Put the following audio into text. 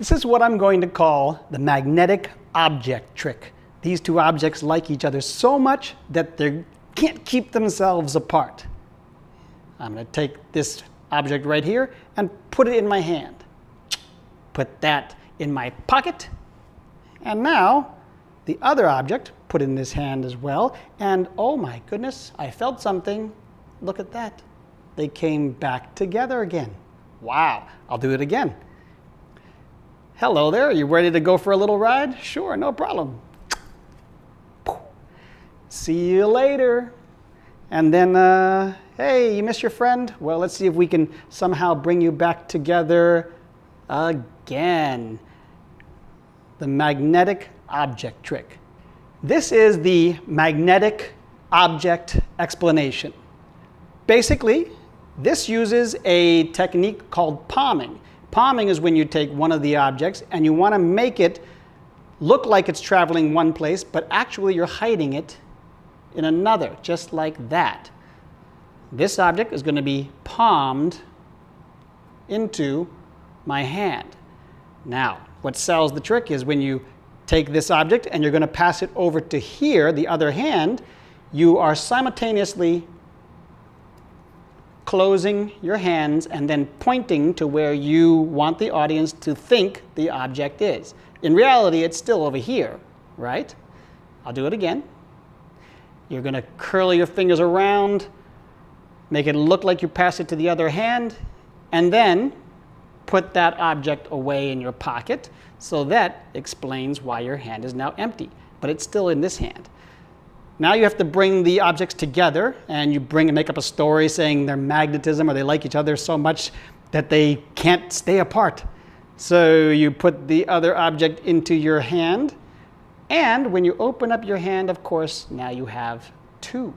This is what I'm going to call the magnetic object trick. These two objects like each other so much that they can't keep themselves apart. I'm going to take this object right here and put it in my hand. Put that in my pocket. And now the other object, put in this hand as well. And oh my goodness, I felt something. Look at that. They came back together again. Wow, I'll do it again. Hello there, are you ready to go for a little ride? Sure, no problem. See you later. And then, hey, you miss your friend? Well, let's see if we can somehow bring you back together again. The magnetic object trick. This is the magnetic object explanation. Basically, this uses a technique called palming. Palming is when you take one of the objects and you want to make it look like it's traveling one place, but actually you're hiding it in another, just like that. This object is going to be palmed into my hand. Now, what sells the trick is when you take this object and you're going to pass it over to here, the other hand, you are simultaneously closing your hands and then pointing to where you want the audience to think the object is. In reality, it's still over here, right? I'll do it again. You're going to curl your fingers around, make it look like you pass it to the other hand, and then put that object away in your pocket. So that explains why your hand is now empty, but it's still in this hand. Now you have to bring the objects together, and you make up a story saying they're magnetism or they like each other so much that they can't stay apart. So you put the other object into your hand, and when you open up your hand, of course, now you have two.